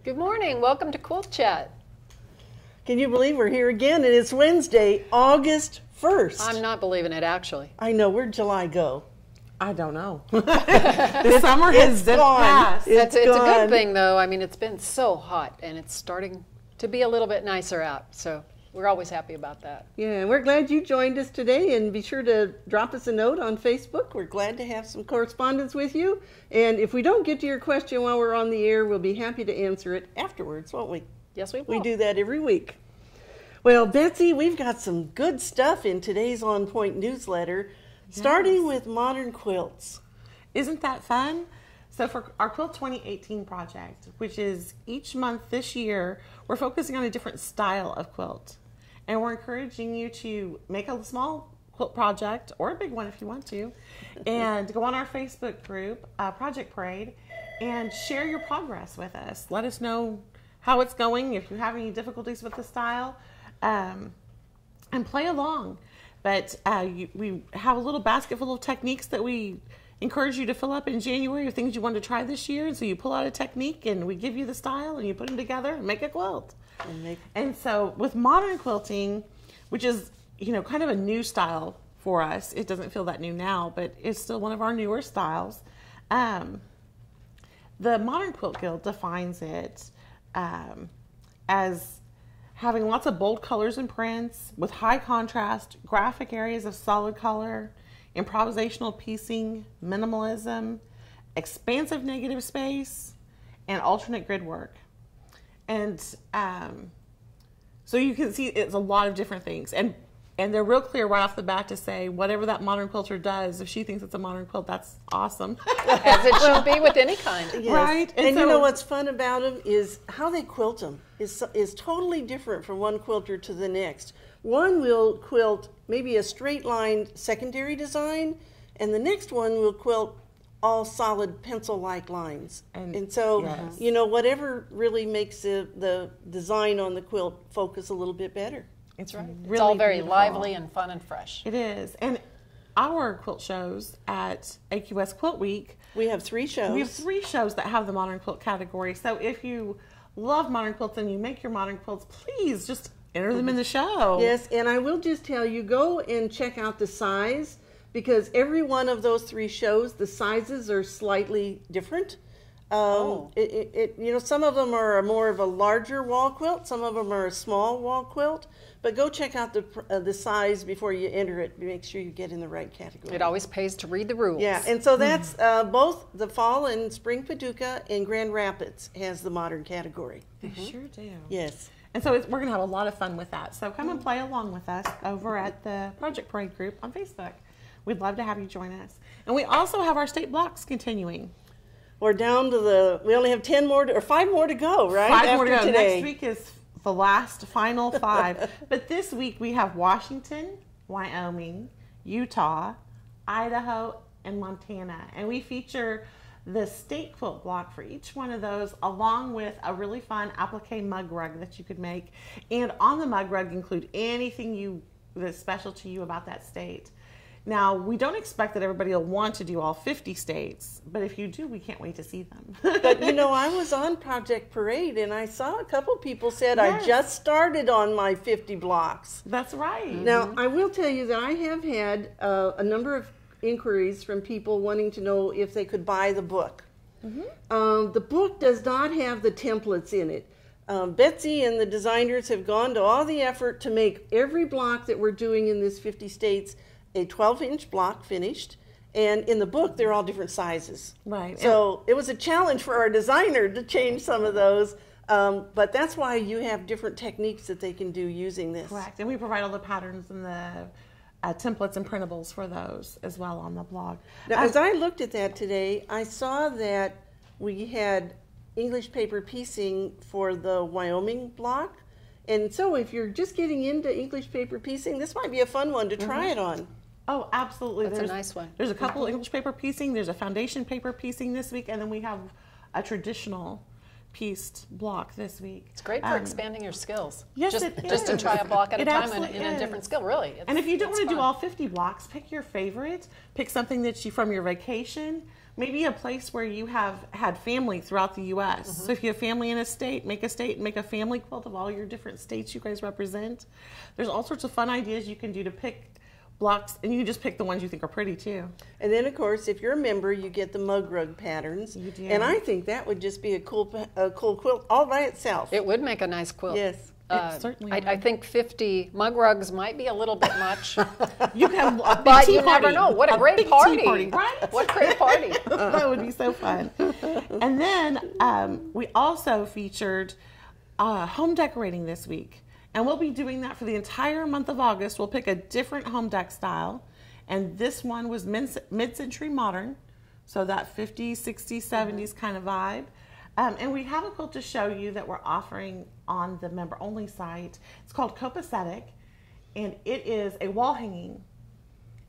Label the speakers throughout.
Speaker 1: Good morning. Welcome to QuiltChat.
Speaker 2: Can you believe we're here again? And it's Wednesday, August 1st.
Speaker 1: I'm not believing it, actually.
Speaker 2: I know. Where'd July go?
Speaker 3: I don't know. The summer has zipped past.
Speaker 1: It's a good thing, though. I mean, it's been so hot, and it's starting to be a little bit nicer out. So we're always happy about that.
Speaker 2: Yeah, and we're glad you joined us today. And be sure to drop us a note on Facebook. We're glad to have some correspondence with you. And if we don't get to your question while we're on the air, we'll be happy to answer it afterwards, won't we?
Speaker 1: Yes, we will.
Speaker 2: We do that every week. Well, Betsy, we've got some good stuff in today's On Point newsletter, starting with modern quilts.
Speaker 3: Isn't that fun? So for our Quilt 2018 project, which is each month this year, we're focusing on a different style of quilt. And we're encouraging you to make a small quilt project, or a big one if you want to, and go on our Facebook group, Project Parade, and share your progress with us. Let us know how it's going, if you have any difficulties with the style, and play along. But we have a little basket full of techniques that we encourage you to fill up in January of things you want to try this year. And so you pull out a technique and we give you the style and you put them together and make a quilt. And so with modern quilting, which is, you know, kind of a new style for us, it doesn't feel that new now, but it's still one of our newer styles. The Modern Quilt Guild defines it as having lots of bold colors and prints with high contrast, graphic areas of solid color, improvisational piecing, minimalism, expansive negative space, and alternate grid work. And so you can see it's a lot of different things. And they're real clear right off the bat to say whatever that modern quilter does, if she thinks it's a modern quilt, that's awesome.
Speaker 1: As it should be with any kind.
Speaker 2: Yes.
Speaker 3: Right.
Speaker 2: And so, you know what's fun about them is how they quilt them is totally different from one quilter to the next. One will quilt maybe a straight line secondary design, and the next one will quilt all solid pencil-like lines. And so,
Speaker 3: yes,
Speaker 2: you know, whatever really makes the design on the quilt focus a little bit better.
Speaker 3: It's
Speaker 1: right.
Speaker 3: Really
Speaker 1: it's all very
Speaker 3: beautiful.
Speaker 1: lively and fun and fresh.
Speaker 3: It is. And our quilt shows at AQS Quilt Week,
Speaker 2: We have 3 shows.
Speaker 3: we have 3 shows that have the modern quilt category. So if you love modern quilts and you make your modern quilts, please just enter them in the show.
Speaker 2: Yes, and I will just tell you, go and check out the size, because every one of those 3 shows, the sizes are slightly different. You know, some of them are more of a larger wall quilt, some of them are a small wall quilt, but go check out the size before you enter it. Make sure you get in the right category.
Speaker 1: It always pays to read the rules.
Speaker 2: Yeah, and so that's both the Fall and Spring Paducah and Grand Rapids has the modern category.
Speaker 3: They sure do.
Speaker 2: Yes.
Speaker 3: And so we're going to have a lot of fun with that. So come and play along with us over at the Project Parade group on Facebook. We'd love to have you join us. And we also have our state blocks continuing.
Speaker 2: We're down to we only have 5 more to go, right?
Speaker 3: 5 more to go.
Speaker 2: Today.
Speaker 3: Next week is the last final 5. But this week we have Washington, Wyoming, Utah, Idaho, and Montana. And we feature the state quilt block for each one of those, along with a really fun applique mug rug that you could make. And on the mug rug include anything that's special to you about that state. Now, we don't expect that everybody will want to do all 50 states, but if you do, we can't wait to see them.
Speaker 2: But, you know, I was on Project Parade, and I saw a couple people said,
Speaker 3: yes,
Speaker 2: I just started on my 50 blocks.
Speaker 3: That's right.
Speaker 2: Now, I will tell you that I have had a number of inquiries from people wanting to know if they could buy the book. The book does not have the templates in it. Betsy and the designers have gone to all the effort to make every block that we're doing in this 50 states a 12-inch block finished, and in the book they're all different sizes.
Speaker 3: Right.
Speaker 2: So it was a challenge for our designer to change some of those, but that's why you have different techniques that they can do using this.
Speaker 3: Correct. And we provide all the patterns and the templates and printables for those as well on the blog.
Speaker 2: Now, as I looked at that today, I saw that we had English paper piecing for the Wyoming block. And so if you're just getting into English paper piecing, this might be a fun one to try it on.
Speaker 3: Oh, absolutely.
Speaker 1: That's a nice one.
Speaker 3: There's a couple English paper piecing. There's a foundation paper piecing this week, and then we have a traditional pieced block this week.
Speaker 1: It's great for expanding your skills.
Speaker 3: Yes,
Speaker 1: just,
Speaker 3: it
Speaker 1: just to
Speaker 3: is.
Speaker 1: try a block at a
Speaker 3: It
Speaker 1: time
Speaker 3: absolutely
Speaker 1: in a different skill, really.
Speaker 3: And if you don't want to do
Speaker 1: fun.
Speaker 3: all 50 blocks, pick your favorite. Pick something that you from your vacation. Maybe a place where you have had family throughout the U.S. So if you have family in a state, make a family quilt of all your different states you guys represent. There's all sorts of fun ideas you can do to pick blocks, and you can just pick the ones you think are pretty too.
Speaker 2: And then, of course, if you're a member, you get the mug rug patterns.
Speaker 3: You do.
Speaker 2: And I think that would just be a cool quilt all by itself.
Speaker 1: It would make a nice quilt.
Speaker 2: Yes.
Speaker 3: It certainly
Speaker 1: I think 50 mug rugs might be a little bit much.
Speaker 3: You can have a big
Speaker 1: But
Speaker 3: tea
Speaker 1: you
Speaker 3: party.
Speaker 1: never know. What a
Speaker 3: big
Speaker 1: great
Speaker 3: tea
Speaker 1: party.
Speaker 3: Right?
Speaker 1: What a great party.
Speaker 3: That would be so fun. And then we also featured home decorating this week. And we'll be doing that for the entire month of August. We'll pick a different home deck style. And this one was mid-century modern. So that 50s, 60s, 70s kind of vibe. And we have a quilt to show you that we're offering on the member-only site. It's called Copacetic, and it is a wall hanging.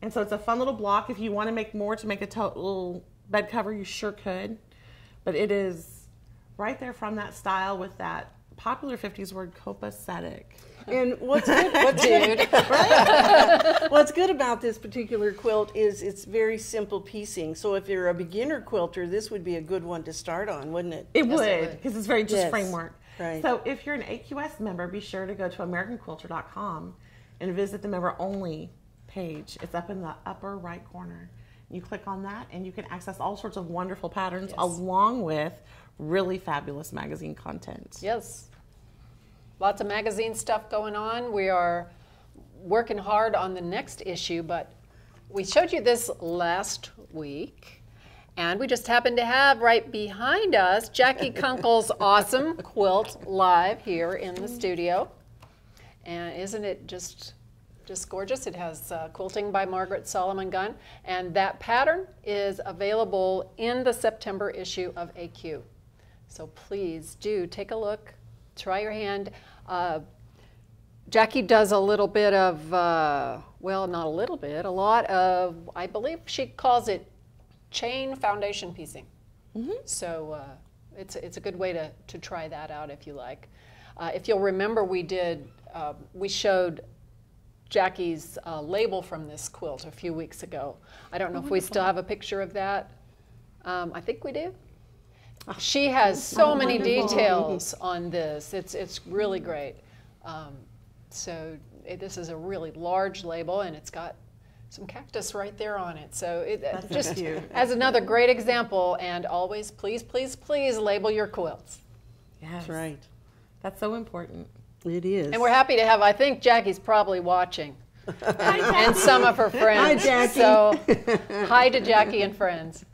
Speaker 3: And so it's a fun little block. If you want to make more to make a total bed cover, you sure could. But it is right there from that style with that popular 50s word, copacetic.
Speaker 2: And what's good about this particular quilt is it's very simple piecing. So if you're a beginner quilter, this would be a good one to start on, wouldn't it?
Speaker 3: It would, because it's very just
Speaker 2: Yes.
Speaker 3: framework.
Speaker 2: Right.
Speaker 3: So if you're an AQS member, be sure to go to AmericanQuilter.com and visit the member only page. It's up in the upper right corner. You click on that and you can access all sorts of wonderful patterns along with really fabulous magazine content.
Speaker 1: Yes. Lots of magazine stuff going on. We are working hard on the next issue, but we showed you this last week, and we just happened to have right behind us Jackie Kunkel's awesome quilt live here in the studio. And isn't it just gorgeous? It has quilting by Margaret Solomon Gunn, and that pattern is available in the September issue of AQ. So please do take a look, try your hand. Jackie does a little bit of, well, not a little bit, a lot of, I believe she calls it chain foundation piecing. So it's a good way to try that out if you like. If you'll remember, we showed Jackie's label from this quilt a few weeks ago. I don't know if we still have a picture of that. I think we do. She has so many details on this. It's really great. This is a really large label, and it's got some cactus right there on it. So it just as another great example. And always, please, please, please label your quilts.
Speaker 3: Yes.
Speaker 2: That's right.
Speaker 3: That's so important.
Speaker 2: It is.
Speaker 1: And we're happy to have, I think Jackie's probably watching. And some of her friends.
Speaker 2: Hi, Jackie.
Speaker 1: So hi to Jackie and friends.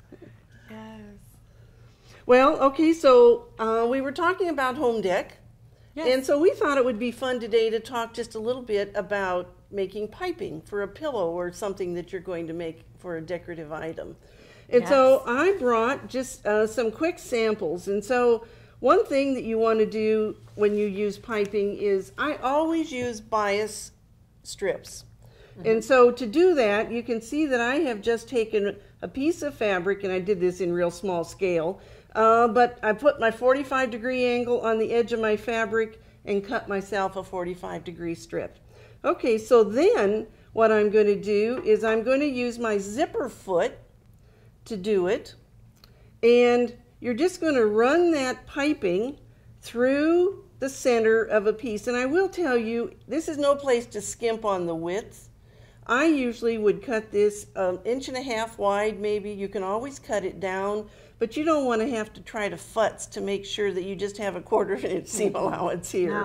Speaker 2: Well, okay, so we were talking about home deck.
Speaker 3: Yes.
Speaker 2: And so we thought it would be fun today to talk just a little bit about making piping for a pillow or something that you're going to make for a decorative item. And so I brought just some quick samples. And so one thing that you want to do when you use piping is I always use bias strips. And so to do that, you can see that I have just taken a piece of fabric, and I did this in real small scale, but I put my 45-degree angle on the edge of my fabric and cut myself a 45-degree strip. Okay, so then what I'm going to do is I'm going to use my zipper foot to do it, and you're just going to run that piping through the center of a piece. And I will tell you, this is no place to skimp on the width. I usually would cut this 1.5 inches wide, maybe. You can always cut it down, but you don't want to have to try to futz to make sure that you just have a 1/4 inch seam allowance here.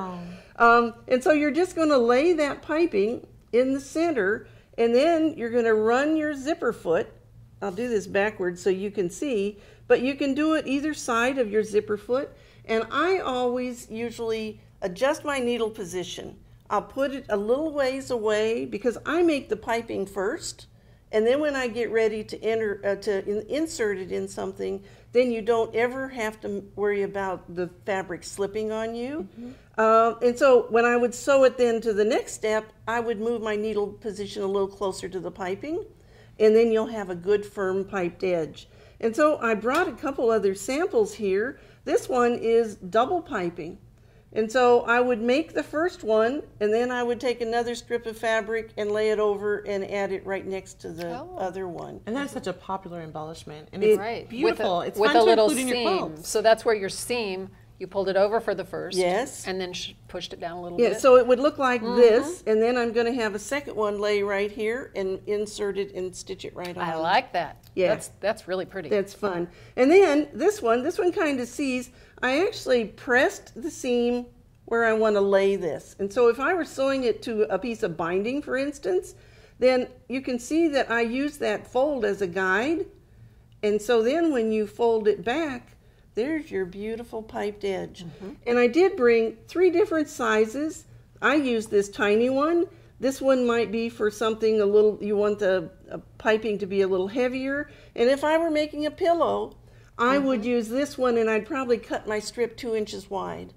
Speaker 3: No.
Speaker 2: And so you're just going to lay that piping in the center, and then you're going to run your zipper foot. I'll do this backwards so you can see, but you can do it either side of your zipper foot. And I always usually adjust my needle position. I'll put it a little ways away because I make the piping first, and then when I get ready to insert it in something, then you don't ever have to worry about the fabric slipping on you. And so when I would sew it then to the next step, I would move my needle position a little closer to the piping, and then you'll have a good firm piped edge. And so I brought a couple other samples here. This one is double piping. And so I would make the first one, and then I would take another strip of fabric and lay it over and add it right next to the other one.
Speaker 3: And that's such a popular embellishment. And it's beautiful. It's
Speaker 1: with
Speaker 3: fun
Speaker 1: a little
Speaker 3: to include in your
Speaker 1: seam.
Speaker 3: quilts.
Speaker 1: So that's where your seam, you pulled it over for the first.
Speaker 2: Yes.
Speaker 1: And then pushed it down a little bit.
Speaker 2: Yeah, so it would look like this, and then I'm going to have a second one lay right here and insert it and stitch it right on.
Speaker 1: I like that.
Speaker 2: Yeah.
Speaker 1: That's really pretty.
Speaker 2: That's fun. And then this one kind of sees, I actually pressed the seam where I want to lay this. And so if I were sewing it to a piece of binding, for instance, then you can see that I use that fold as a guide. And so then when you fold it back, there's your beautiful piped edge. And I did bring 3 different sizes. I used this tiny one. This one might be for something a little, you want the piping to be a little heavier. And if I were making a pillow, I would use this one, and I'd probably cut my strip 2 inches wide.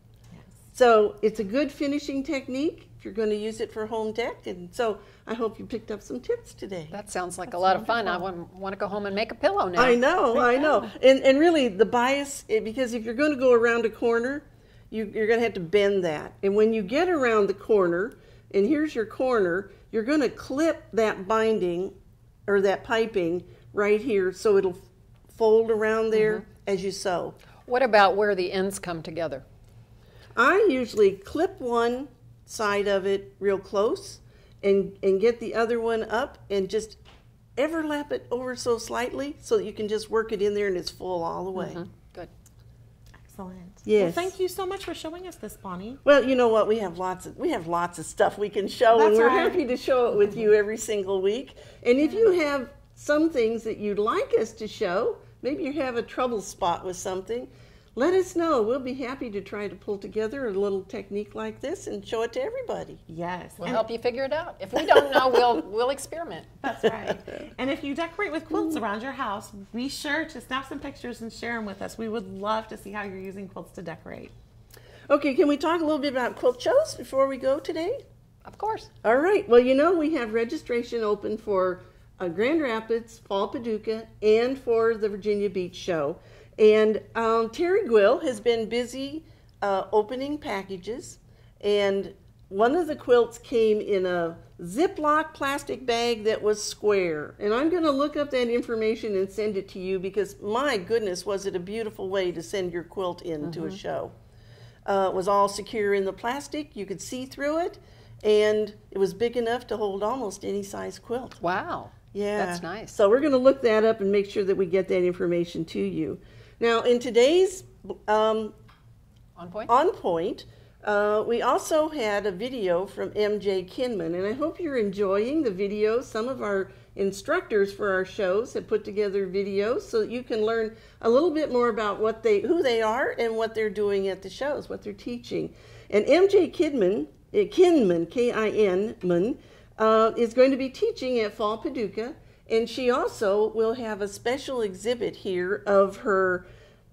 Speaker 2: So it's a good finishing technique if you're going to use it for home deck. And so I hope you picked up some tips today.
Speaker 1: That sounds like a lot of fun. I want to go home and make a pillow now.
Speaker 2: I know. And really the bias, because if you're going to go around a corner, you're going to have to bend that. And when you get around the corner, and here's your corner, you're going to clip that binding or that piping right here so it'll fold around there as you sew.
Speaker 1: What about where the ends come together?
Speaker 2: I usually clip one side of it real close and get the other one up and just overlap it over so slightly so that you can just work it in there and it's full all the way.
Speaker 1: Good.
Speaker 3: Excellent.
Speaker 2: Yes.
Speaker 3: Well, thank you so much for showing us this, Bonnie.
Speaker 2: Well, you know what? We have lots of stuff we can show, and we're happy to show it with you every single week. And if you have some things that you'd like us to show, maybe you have a trouble spot with something, let us know. We'll be happy to try to pull together a little technique like this and show it to everybody.
Speaker 3: Yes.
Speaker 1: We'll help you figure it out. If we don't know, we'll experiment.
Speaker 3: That's right. And if you decorate with quilts around your house, be sure to snap some pictures and share them with us. We would love to see how you're using quilts to decorate.
Speaker 2: Okay, can we talk a little bit about quilt shows before we go today?
Speaker 1: Of course.
Speaker 2: All right. Well, you know, we have registration open for Grand Rapids, Fall Paducah, and for the Virginia Beach show. And Terry Gwill has been busy opening packages, and one of the quilts came in a Ziploc plastic bag that was square. And I'm going to look up that information and send it to you because, my goodness, was it a beautiful way to send your quilt into a show. It was all secure in the plastic. You could see through it, and it was big enough to hold almost any size quilt.
Speaker 1: Wow.
Speaker 2: Yeah.
Speaker 1: That's nice.
Speaker 2: So we're going to look that up and make sure that we get that information to you. Now, in today's
Speaker 1: On
Speaker 2: Point, we also had a video from MJ Kinman, and I hope you're enjoying the videos. Some of our instructors for our shows have put together videos so that you can learn a little bit more about who they are and what they're doing at the shows, what they're teaching. And MJ Kinman, K-I-N-Man, is going to be teaching at Fall Paducah, and she also will have a special exhibit here of her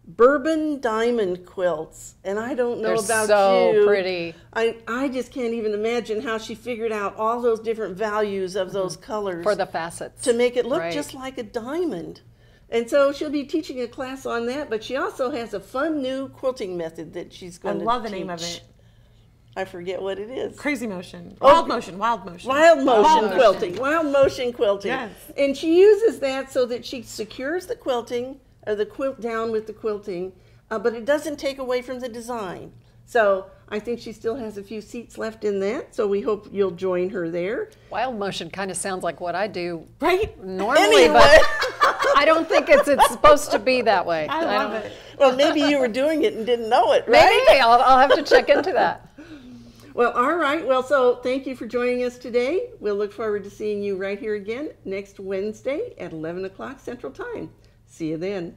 Speaker 2: bourbon diamond quilts. And I don't know about you.
Speaker 1: They're so pretty.
Speaker 2: I just can't even imagine how she figured out all those different values of those colors.
Speaker 1: For the facets.
Speaker 2: To make it look just like a diamond. And so she'll be teaching a class on that, but she also has a fun new quilting method that she's going to teach.
Speaker 3: I love the name of it.
Speaker 2: I forget what it is.
Speaker 3: Crazy motion. Wild motion.
Speaker 2: Wild motion quilting. Wild motion quilting.
Speaker 3: Yes.
Speaker 2: And she uses that so that she secures the quilting, or the quilt down with the quilting, but it doesn't take away from the design. So I think she still has a few seats left in that, so we hope you'll join her there.
Speaker 1: Wild motion kind of sounds like what I do
Speaker 2: normally,
Speaker 1: anyway. But I don't think it's supposed to be that way.
Speaker 3: I love it.
Speaker 2: Well, maybe you were doing it and didn't know it, right?
Speaker 1: Maybe. I'll have to check into that.
Speaker 2: Well, all right. Well, so thank you for joining us today. We'll look forward to seeing you right here again next Wednesday at 11 o'clock Central Time. See you then.